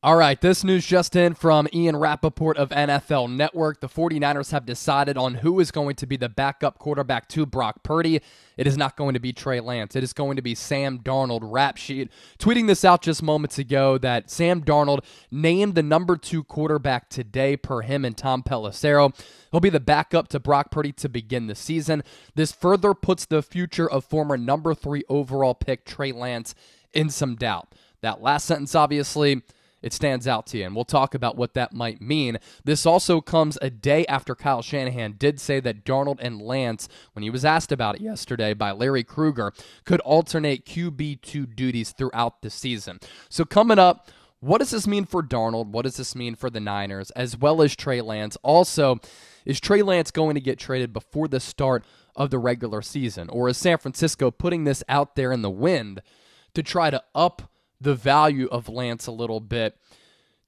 All right, this news just in from Ian Rapoport of NFL Network. The 49ers have decided on who is going to be the backup quarterback to Brock Purdy. It is not going to be Trey Lance. It is going to be Sam Darnold. Rap Sheet tweeting this out just moments ago that Sam Darnold named the number 2 quarterback today per him and Tom Pelissero. He'll be the backup to Brock Purdy to begin the season. This further puts the future of former number 3 overall pick Trey Lance in some doubt. That last sentence, obviously, it stands out to you, and we'll talk about what that might mean. This also comes a day after Kyle Shanahan did say that Darnold and Lance, when he was asked about it yesterday by Larry Krueger, could alternate QB2 duties throughout the season. So coming up, what does this mean for Darnold? What does this mean for the Niners, as well as Trey Lance? Also, is Trey Lance going to get traded before the start of the regular season? Or is San Francisco putting this out there in the wind to try to up the value of Lance a little bit,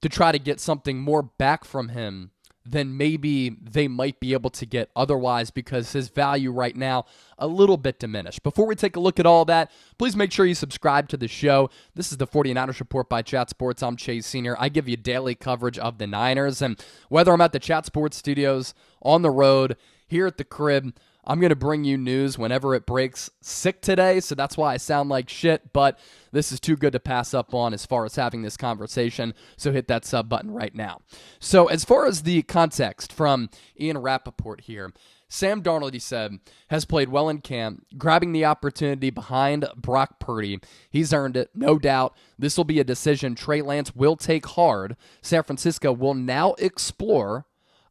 to try to get something more back from him than maybe they might be able to get otherwise, because his value right now a little bit diminished? Before we take a look at all that, please make sure you subscribe to the show. This is the 49ers Report by Chat Sports. I'm Chase Sr. I give you daily coverage of the Niners, and whether I'm at the Chat Sports studios, on the road, here at the crib, I'm going to bring you news whenever it breaks. Sick today, so that's why I sound like shit, but this is too good to pass up on as far as having this conversation, so hit that sub button right now. So as far as the context from Ian Rapoport here, Sam Darnold, he said, has played well in camp, grabbing the opportunity behind Brock Purdy. He's earned it, no doubt. This will be a decision Trey Lance will take hard. San Francisco will now explore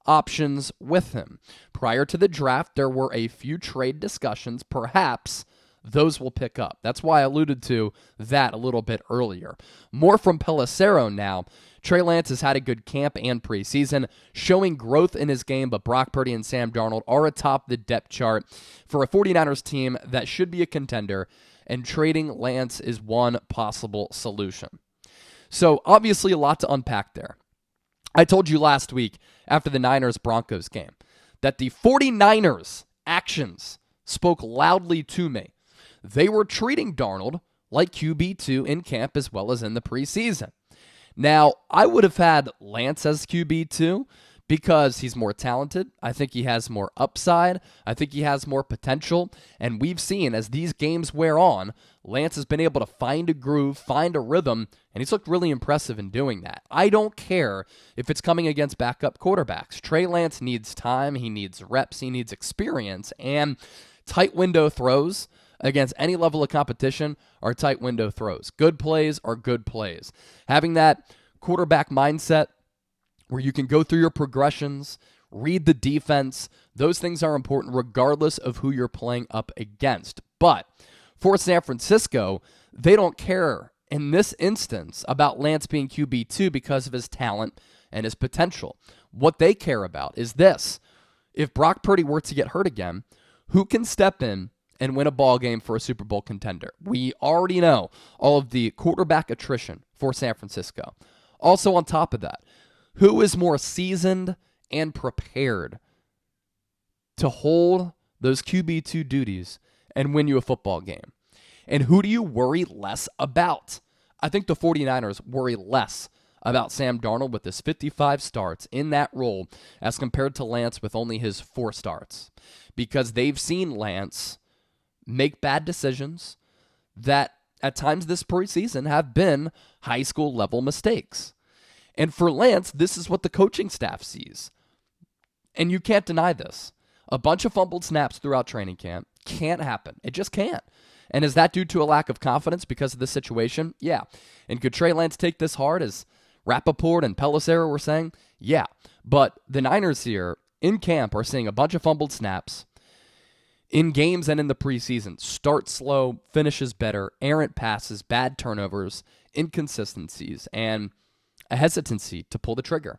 options with him. Prior to the draft, there were a few trade discussions. Perhaps those will pick up. That's why I alluded to that a little bit earlier. More from Pelissero now. Trey Lance has had a good camp and preseason, showing growth in his game, but Brock Purdy and Sam Darnold are atop the depth chart for a 49ers team that should be a contender, and trading Lance is one possible solution. So obviously a lot to unpack there. I told you last week after the Niners-Broncos game that the 49ers' actions spoke loudly to me. They were treating Darnold like QB2 in camp as well as in the preseason. Now, I would have had Lance as QB2 because he's more talented. I think he has more upside. I think he has more potential. And we've seen as these games wear on, Lance has been able to find a groove, find a rhythm, and he's looked really impressive in doing that. I don't care if it's coming against backup quarterbacks. Trey Lance needs time, he needs reps, he needs experience, and tight window throws against any level of competition are tight window throws. Good plays are good plays. Having that quarterback mindset where you can go through your progressions, read the defense, those things are important regardless of who you're playing up against. But for San Francisco, they don't care in this instance about Lance being QB2 because of his talent and his potential. What they care about is this. If Brock Purdy were to get hurt again, who can step in and win a ball game for a Super Bowl contender? We already know all of the quarterback attrition for San Francisco. Also on top of that, who is more seasoned and prepared to hold those QB2 duties and win you a football game? And who do you worry less about? I think the 49ers worry less about Sam Darnold with his 55 starts in that role as compared to Lance with only his 4 starts. Because they've seen Lance make bad decisions that at times this preseason have been high school level mistakes. And for Lance, this is what the coaching staff sees. And you can't deny this. A bunch of fumbled snaps throughout training camp can't happen. It just can't. And is that due to a lack of confidence because of the situation? Yeah. And could Trey Lance take this hard, as Rappaport and Pelissero were saying? Yeah. But the Niners here in camp are seeing a bunch of fumbled snaps in games and in the preseason. Start slow, finishes better, errant passes, bad turnovers, inconsistencies, and a hesitancy to pull the trigger.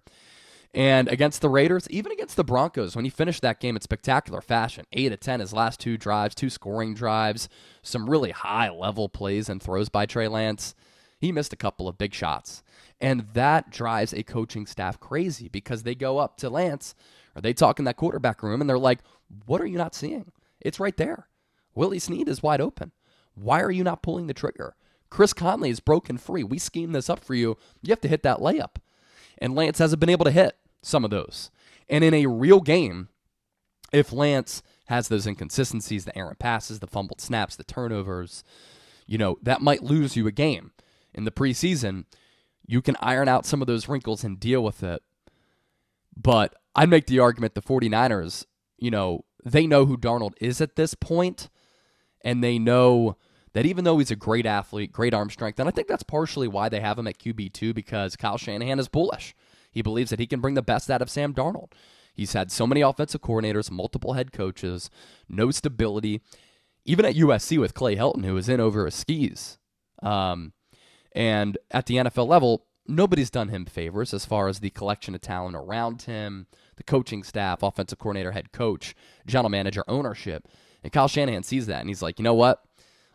And against the Raiders, even against the Broncos, when he finished that game in spectacular fashion, 8 of 10 his last 2 drives, 2 scoring drives, some really high-level plays and throws by Trey Lance, he missed a couple of big shots. And that drives a coaching staff crazy because they go up to Lance, or they talk in that quarterback room, and they're like, what are you not seeing? It's right there. Willie Snead is wide open. Why are you not pulling the trigger? Chris Conley is broken free. We schemed this up for you. You have to hit that layup. And Lance hasn't been able to hit some of those. And in a real game, if Lance has those inconsistencies, the errant passes, the fumbled snaps, the turnovers, that might lose you a game. In the preseason, you can iron out some of those wrinkles and deal with it. But I'd make the argument the 49ers, they know who Darnold is at this point, and they know that even though he's a great athlete, great arm strength, and I think that's partially why they have him at QB2, because Kyle Shanahan is bullish. He believes that he can bring the best out of Sam Darnold. He's had so many offensive coordinators, multiple head coaches, no stability. Even at USC with Clay Helton, who was in over his skis. And at the NFL level, nobody's done him favors as far as the collection of talent around him, the coaching staff, offensive coordinator, head coach, general manager, ownership. And Kyle Shanahan sees that, and he's like, you know what?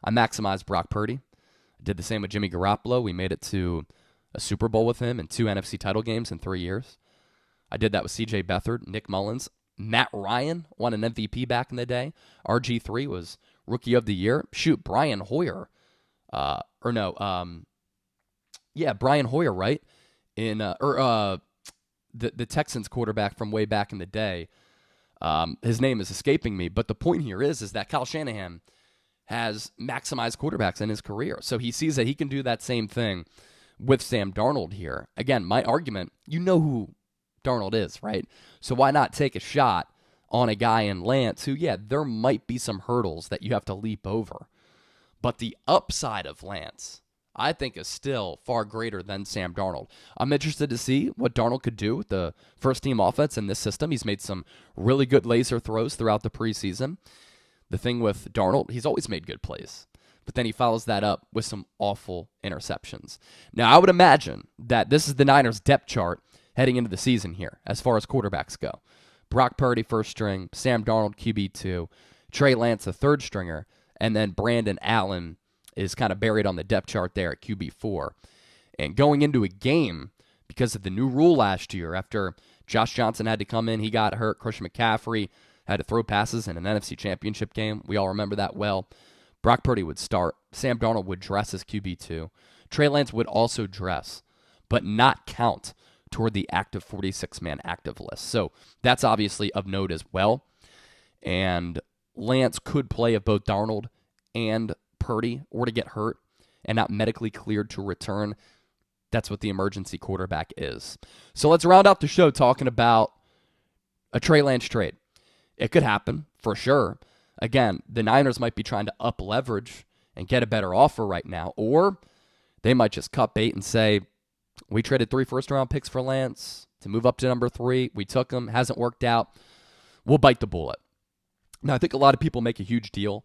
I maximized Brock Purdy. I did the same with Jimmy Garoppolo. We made it to a Super Bowl with him and 2 NFC title games in 3 years. I did that with C.J. Beathard, Nick Mullins. Matt Ryan won an MVP back in the day. RG3 was Rookie of the Year. Shoot, Brian Hoyer. Brian Hoyer, right? The Texans quarterback from way back in the day. His name is escaping me, but the point here is that Kyle Shanahan has maximized quarterbacks in his career. So he sees that he can do that same thing with Sam Darnold here. Again, my argument, you know who Darnold is, right? So why not take a shot on a guy in Lance who, there might be some hurdles that you have to leap over. But the upside of Lance, I think, is still far greater than Sam Darnold. I'm interested to see what Darnold could do with the first-team offense in this system. He's made some really good laser throws throughout the preseason. The thing with Darnold, he's always made good plays, but then he follows that up with some awful interceptions. Now, I would imagine that this is the Niners' depth chart heading into the season here as far as quarterbacks go. Brock Purdy, first string, Sam Darnold, QB2, Trey Lance, the third stringer, and then Brandon Allen is kind of buried on the depth chart there at QB4. And going into a game, because of the new rule last year, after Josh Johnson had to come in, he got hurt, Christian McCaffrey had to throw passes in an NFC Championship game. We all remember that well. Brock Purdy would start. Sam Darnold would dress as QB2. Trey Lance would also dress, but not count toward the active 46-man active list. So that's obviously of note as well. And Lance could play if both Darnold and Purdy were to get hurt and not medically cleared to return. That's what the emergency quarterback is. So let's round out the show talking about a Trey Lance trade. It could happen, for sure. Again, the Niners might be trying to up leverage and get a better offer right now, or they might just cut bait and say, we traded 3 first-round picks for Lance to move up to number 3. We took him. Hasn't worked out. We'll bite the bullet. Now, I think a lot of people make a huge deal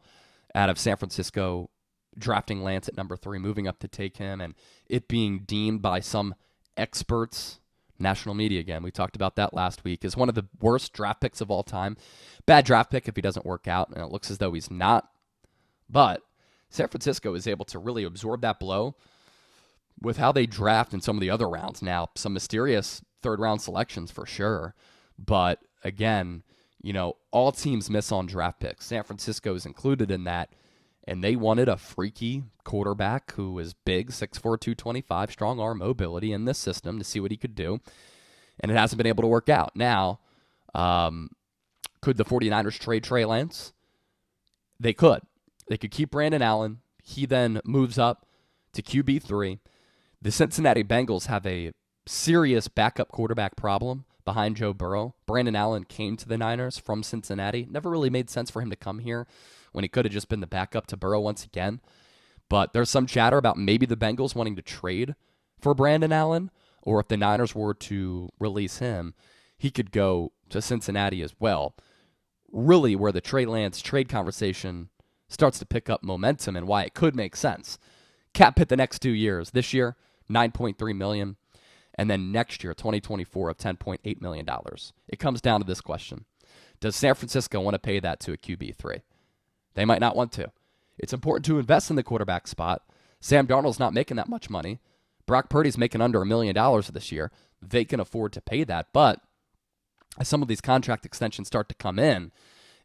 out of San Francisco drafting Lance at number 3, moving up to take him, and it being deemed by some experts, national media again, we talked about that last week, is one of the worst draft picks of all time. Bad draft pick if he doesn't work out, and it looks as though he's not. But San Francisco is able to really absorb that blow with how they draft in some of the other rounds. Now, some mysterious third-round selections for sure. But again, all teams miss on draft picks. San Francisco is included in that, and they wanted a freaky quarterback who was big, 6'4", 225, strong arm mobility in this system to see what he could do, and it hasn't been able to work out. Now, could the 49ers trade Trey Lance? They could. They could keep Brandon Allen. He then moves up to QB3. The Cincinnati Bengals have a serious backup quarterback problem behind Joe Burrow. Brandon Allen came to the Niners from Cincinnati. Never really made sense for him to come here when he could have just been the backup to Burrow once again. But there's some chatter about maybe the Bengals wanting to trade for Brandon Allen, or if the Niners were to release him, he could go to Cincinnati as well. Really where the Trey Lance trade conversation starts to pick up momentum and why it could make sense. Cap hit the next 2 years. This year, $9.3 million. And then next year, 2024, of $10.8 million. It comes down to this question. Does San Francisco want to pay that to a QB3? They might not want to. It's important to invest in the quarterback spot. Sam Darnold's not making that much money. Brock Purdy's making under $1 million this year. They can afford to pay that. But as some of these contract extensions start to come in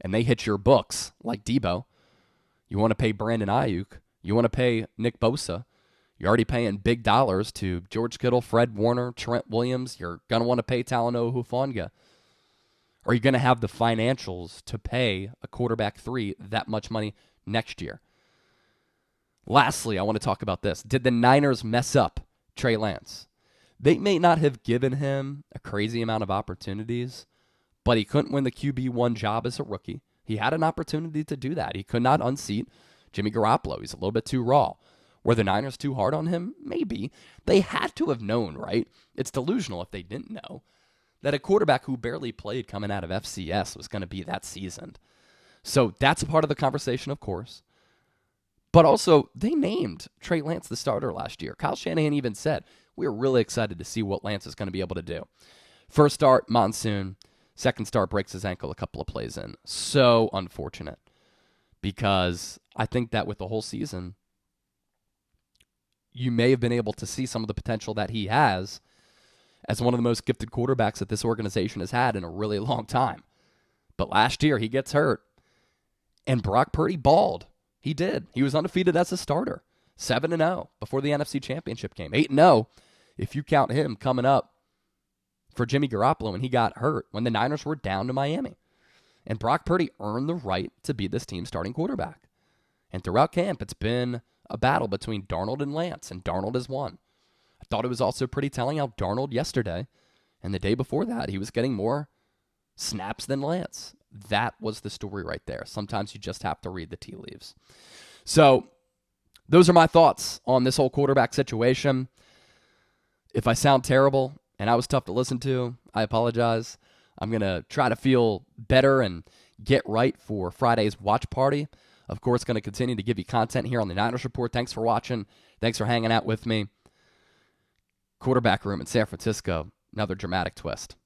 and they hit your books, like Debo, you want to pay Brandon Ayuk, you want to pay Nick Bosa, You're already paying big dollars to George Kittle, Fred Warner, Trent Williams. You're going to want to pay Talanoa Hufanga. Are you going to have the financials to pay a quarterback 3 that much money next year? Lastly, I want to talk about this. Did the Niners mess up Trey Lance? They may not have given him a crazy amount of opportunities, but he couldn't win the QB1 job as a rookie. He had an opportunity to do that. He could not unseat Jimmy Garoppolo. He's a little bit too raw. Were the Niners too hard on him? Maybe. They had to have known, right? It's delusional if they didn't know that a quarterback who barely played coming out of FCS was going to be that seasoned. So that's a part of the conversation, of course. But also, they named Trey Lance the starter last year. Kyle Shanahan even said, we're really excited to see what Lance is going to be able to do. First start, monsoon. Second start, breaks his ankle a couple of plays in. So unfortunate. Because I think that with the whole season, you may have been able to see some of the potential that he has as one of the most gifted quarterbacks that this organization has had in a really long time. But last year, he gets hurt. And Brock Purdy balled. He did. He was undefeated as a starter. 7-0 before the NFC Championship game. 8-0 if you count him coming up for Jimmy Garoppolo when he got hurt when the Niners were down to Miami. And Brock Purdy earned the right to be this team's starting quarterback. And throughout camp, it's been a battle between Darnold and Lance, and Darnold has won. I thought it was also pretty telling how Darnold yesterday and the day before that, he was getting more snaps than Lance. That was the story right there. Sometimes you just have to read the tea leaves. So those are my thoughts on this whole quarterback situation. If I sound terrible and I was tough to listen to, I apologize. I'm going to try to feel better and get right for Friday's watch party. Of course, going to continue to give you content here on the Niners Report. Thanks for watching. Thanks for hanging out with me. Quarterback room in San Francisco, another dramatic twist.